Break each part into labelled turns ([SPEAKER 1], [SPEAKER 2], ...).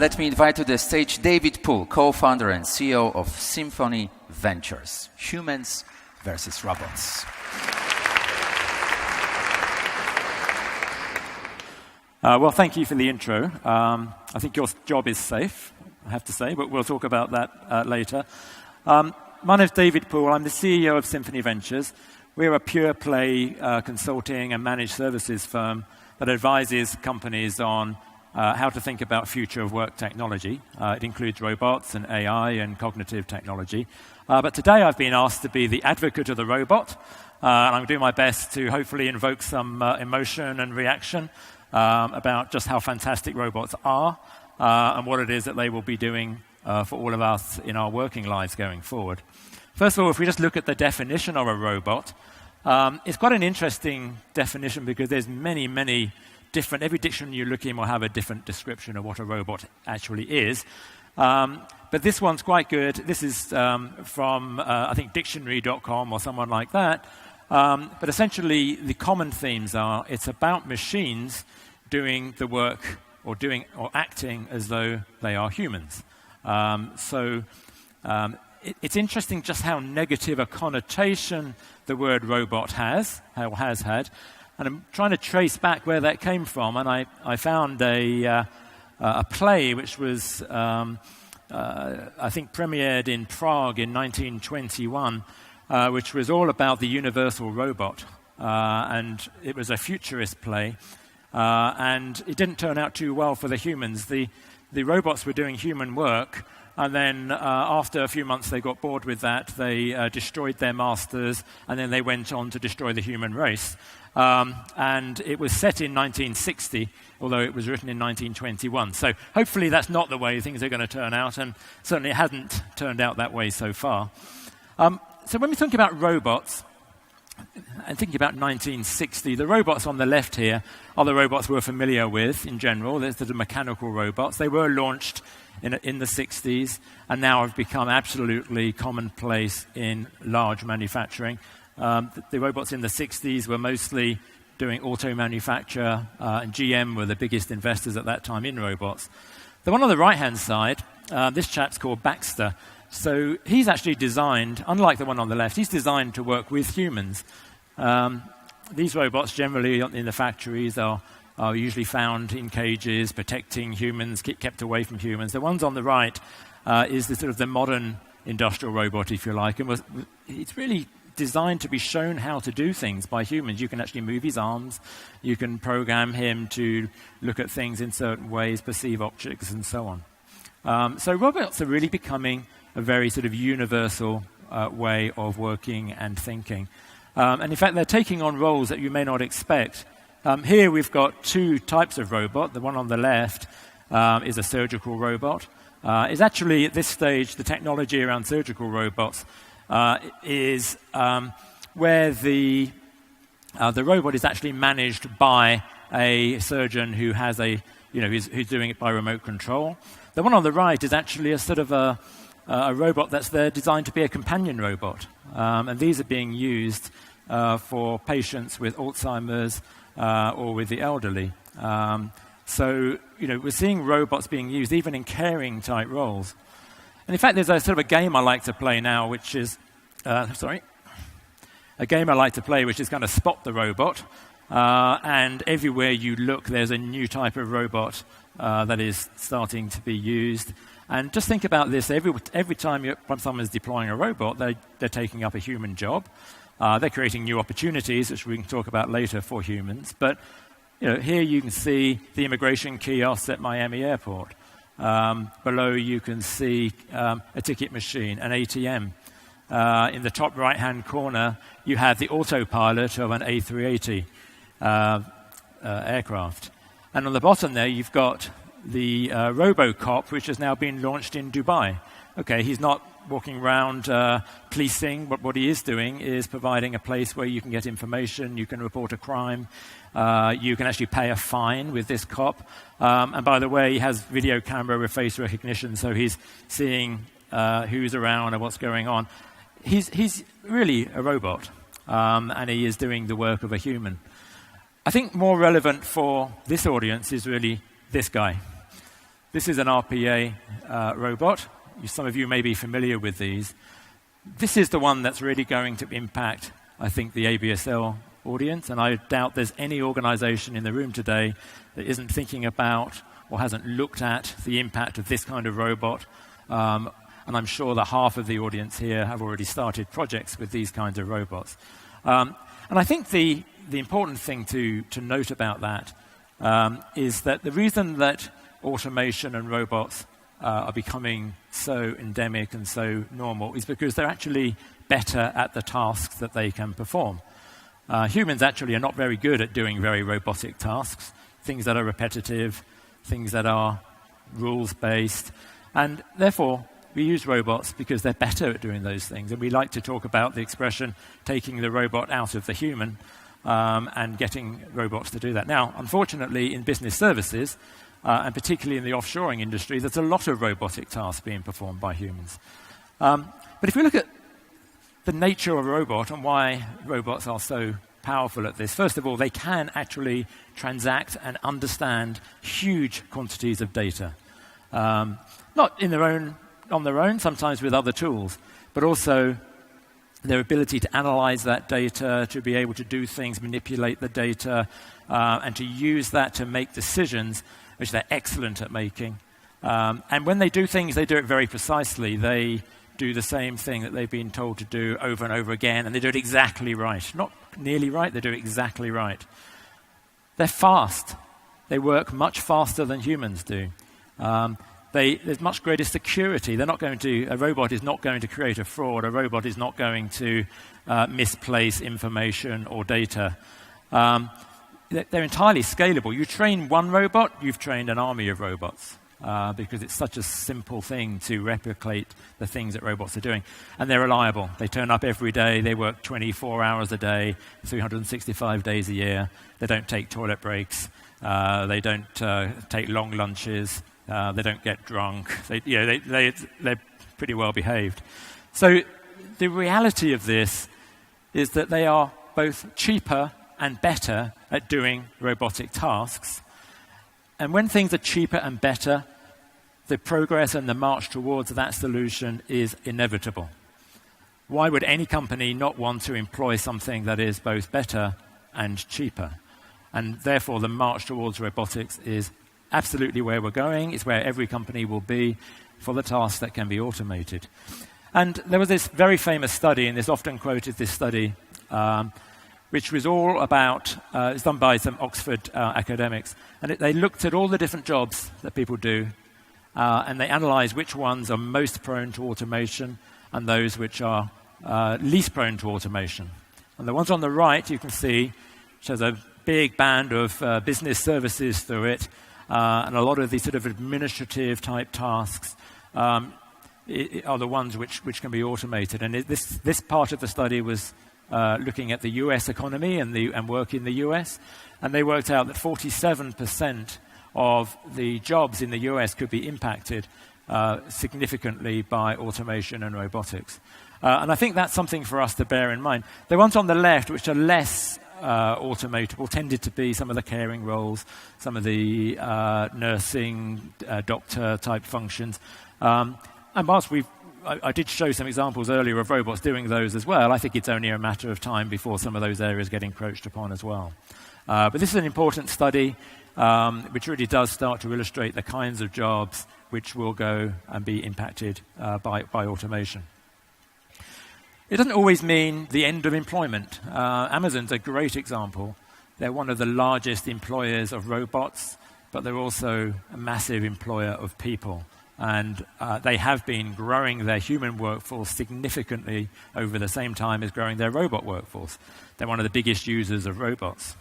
[SPEAKER 1] let me invite to the stage David Poole, co-founder and CEO of Symphony Ventures. Humans versus robots.
[SPEAKER 2] Well, thank you for the intro. I think your job is safe, I have to say, but we'll talk about that later. My name is David Poole. I'm the CEO of Symphony Ventures. We're a pure-play consulting and managed services firm that advises companies on how to think about future of work technology. It includes robots and AI and cognitive technology. But today I've been asked to be the advocate of the robot, and I'm doing my best to hopefully invoke some emotion and reaction about just how fantastic robots are and what it is that they will be doing for all of us in our working lives going forward. First of all, if we just look at the definition of a robot, it's quite an interesting definition because there's many different, every dictionary you look in will have a different description of what a robot actually is. But this one's quite good. This is from, I think, dictionary.com or someone like that. But essentially, the common themes are it's about machines doing the work or acting as though they are humans. It's interesting just how negative a connotation the word robot has had. And I'm trying to trace back where that came from. And I found a play which was, I think, premiered in Prague in 1921, which was all about the universal robot. And it was a futurist play. And it didn't turn out too well for the humans. The robots were doing human work. And then after a few months, they got bored with that. They destroyed their masters, and then they went on to destroy the human race. And it was set in 1960, although it was written in 1921. So hopefully that's not the way things are going to turn out, and certainly it hasn't turned out that way so far. So when we think about robots, and thinking about 1960, the robots on the left here are the robots we're familiar with in general. There's the mechanical robots. They were launched in the 60s and now have become absolutely commonplace in large manufacturing. The robots in the 60s were mostly doing auto manufacture, and GM were the biggest investors at that time in robots. The one on the right-hand side, this chap's called Baxter. So he's actually designed, unlike the one on the left, he's designed to work with humans. These robots generally in the factories are usually found in cages, protecting humans, kept away from humans. The ones on the right is the sort of the modern industrial robot, if you like, and it's really designed to be shown how to do things by humans. You can actually move his arms, you can program him to look at things in certain ways, perceive objects, and so on. So robots are really becoming a very sort of universal way of working and thinking. And in fact, they're taking on roles that you may not expect. Here we've got two types of robot. The one on the left is a surgical robot. It's actually, at this stage, the technology around surgical robots is where the robot is actually managed by a surgeon who has who's doing it by remote control. The one on the right is actually a sort of a robot that's there designed to be a companion robot. And these are being used for patients with Alzheimer's or with the elderly. So, we're seeing robots being used even in caring type roles. And in fact, there's a sort of a game I like to play now, which is, kind of spot the robot. And everywhere you look, there's a new type of robot that is starting to be used. And just think about this, every time someone's deploying a robot, they're taking up a human job. They're creating new opportunities, which we can talk about later for humans. But here you can see the immigration kiosks at Miami Airport. Below you can see a ticket machine, an ATM. In the top right-hand corner, you have the autopilot of an A380 aircraft. And on the bottom there, you've got the Robocop, which has now been launched in Dubai. Okay, he's not walking around policing, but what he is doing is providing a place where you can get information, you can report a crime, you can actually pay a fine with this cop. And by the way, he has video camera with face recognition, so he's seeing who's around and what's going on. He's really a robot, and he is doing the work of a human. I think more relevant for this audience is really this guy. This is an RPA robot. Some of you may be familiar with these. This is the one that's really going to impact, I think, the ABSL audience, and I doubt there's any organization in the room today that isn't thinking about or hasn't looked at the impact of this kind of robot. And I'm sure that half of the audience here have already started projects with these kinds of robots. And I think the important thing to note about that is that the reason that automation and robots are becoming so endemic and so normal is because they're actually better at the tasks that they can perform. Humans actually are not very good at doing very robotic tasks, things that are repetitive, things that are rules-based, and therefore we use robots because they're better at doing those things. And we like to talk about the expression taking the robot out of the human and getting robots to do that. Now, unfortunately, in business services, and particularly in the offshoring industry, there's a lot of robotic tasks being performed by humans. But if we look at the nature of a robot and why robots are so powerful at this, first of all, they can actually transact and understand huge quantities of data. Not on their own, sometimes with other tools, but also their ability to analyze that data, to be able to do things, manipulate the data, and to use that to make decisions, which they're excellent at making. And when they do things, they do it very precisely. They do the same thing that they've been told to do over and over again, and they do it exactly right. Not nearly right, they do it exactly right. They're fast. They work much faster than humans do. There's much greater security. A robot is not going to create a fraud. A robot is not going to misplace information or data. They're entirely scalable. You train one robot, you've trained an army of robots because it's such a simple thing to replicate the things that robots are doing. And they're reliable. They turn up every day. They work 24 hours a day, 365 days a year. They don't take toilet breaks. They don't take long lunches. They don't get drunk. They're pretty well behaved. So the reality of this is that they are both cheaper and better at doing robotic tasks. And when things are cheaper and better, the progress and the march towards that solution is inevitable. Why would any company not want to employ something that is both better and cheaper? And therefore, the march towards robotics is absolutely where we're going. It's where every company will be for the tasks that can be automated. And there was this very famous study, and this often quoted this study, which was all about, it's done by some Oxford academics, and they looked at all the different jobs that people do, and they analyzed which ones are most prone to automation and those which are least prone to automation. And the ones on the right, you can see, shows a big band of business services through it, and a lot of these sort of administrative type tasks are the ones which can be automated. And this part of the study was looking at the US economy and work in the US, and they worked out that 47% of the jobs in the US could be impacted significantly by automation and robotics. And I think that's something for us to bear in mind. The ones on the left, which are less automatable, tended to be some of the caring roles, some of the nursing, doctor-type functions. And whilst I did show some examples earlier of robots doing those as well, I think it's only a matter of time before some of those areas get encroached upon as well. But this is an important study which really does start to illustrate the kinds of jobs which will go and be impacted by automation. It doesn't always mean the end of employment. Amazon's a great example. They're one of the largest employers of robots, but they're also a massive employer of people. And they have been growing their human workforce significantly over the same time as growing their robot workforce. They're one of the biggest users of robots.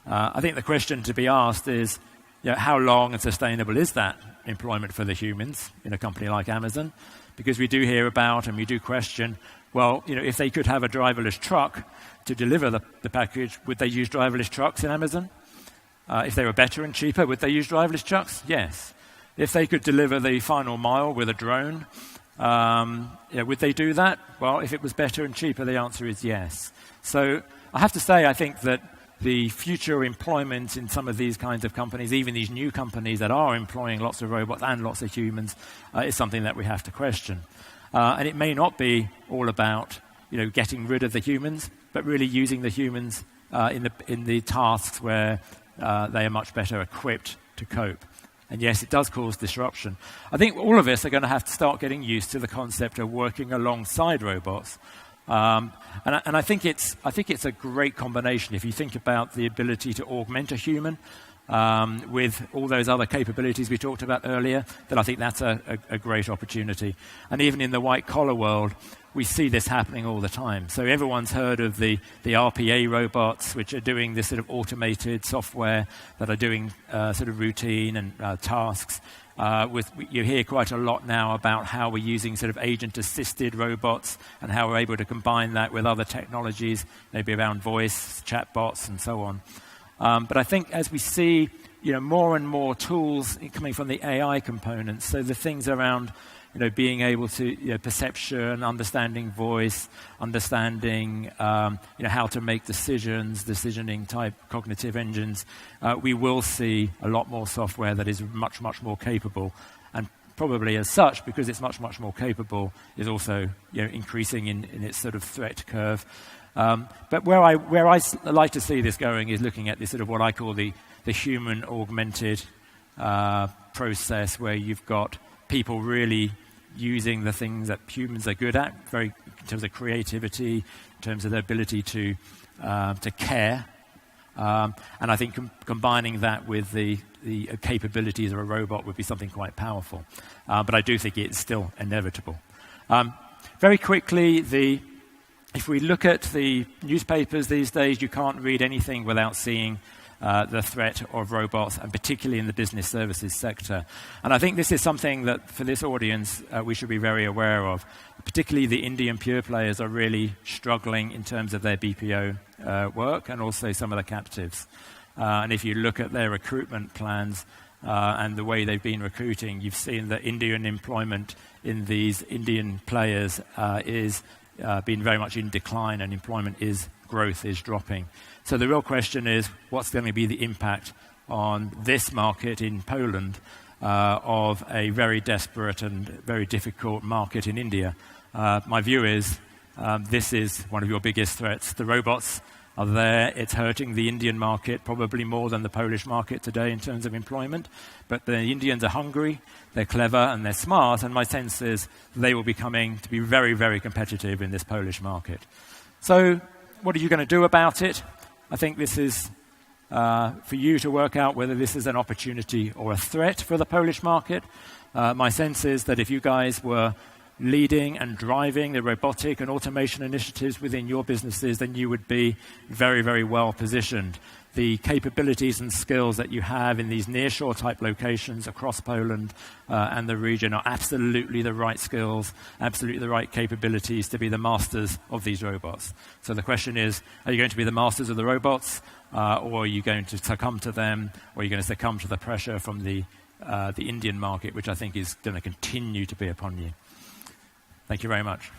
[SPEAKER 2] I think the question to be asked is, how long and sustainable is that employment for the humans in a company like Amazon? Because we do hear about and we do question, well, if they could have a driverless truck to deliver the package, would they use driverless trucks in Amazon? If they were better and cheaper, would they use driverless trucks? Yes. If they could deliver the final mile with a drone, would they do that? Well, if it was better and cheaper, the answer is yes. So I have to say, I think that the future employment in some of these kinds of companies, even these new companies that are employing lots of robots and lots of humans, is something that we have to question. And it may not be all about getting rid of the humans, but really using the humans in the tasks where they are much better equipped to cope. And yes, it does cause disruption. I think all of us are going to have to start getting used to the concept of working alongside robots. And I think it's a great combination. If you think about the ability to augment a human with all those other capabilities we talked about earlier, then I think that's a great opportunity. And even in the white-collar world, we see this happening all the time. So everyone's heard of the RPA robots, which are doing this sort of automated software that are doing sort of routine and tasks. You hear quite a lot now about how we're using sort of agent-assisted robots and how we're able to combine that with other technologies, maybe around voice, chatbots, and so on. But I think as we see more and more tools coming from the AI components, so the things around being able to perception, understanding voice, understanding how to make decisions, decisioning type cognitive engines, we will see a lot more software that is much, much more capable. And probably as such, because it's much, much more capable, is also increasing in its sort of threat curve. But where I like to see this going is looking at this sort of what I call the human augmented process, where you've got people really using the things that humans are good at, in terms of creativity, in terms of their ability to care, and I think combining that with the capabilities of a robot would be something quite powerful. But I do think it's still inevitable. Very quickly, if we look at the newspapers these days, you can't read anything without seeing the threat of robots, and particularly in the business services sector. And I think this is something that, for this audience, we should be very aware of. Particularly the Indian pure players are really struggling in terms of their BPO work, and also some of the captives. And if you look at their recruitment plans and the way they've been recruiting, you've seen that Indian employment in these Indian players is been very much in decline, and growth is dropping. So the real question is, what's going to be the impact on this market in Poland of a very desperate and very difficult market in India? My view is this is one of your biggest threats. The robots are there. It's hurting the Indian market probably more than the Polish market today in terms of employment. But the Indians are hungry, they're clever, and they're smart, and my sense is they will be coming to be very, very competitive in this Polish market. So what are you going to do about it? I think this is for you to work out whether this is an opportunity or a threat for the Polish market. My sense is that if you guys were leading and driving the robotic and automation initiatives within your businesses, then you would be very, very well positioned. The capabilities and skills that you have in these nearshore type locations across Poland and the region are absolutely the right skills, absolutely the right capabilities to be the masters of these robots. So the question is, are you going to be the masters of the robots, or are you going to succumb to them, or are you going to succumb to the pressure from the Indian market, which I think is going to continue to be upon you? Thank you very much.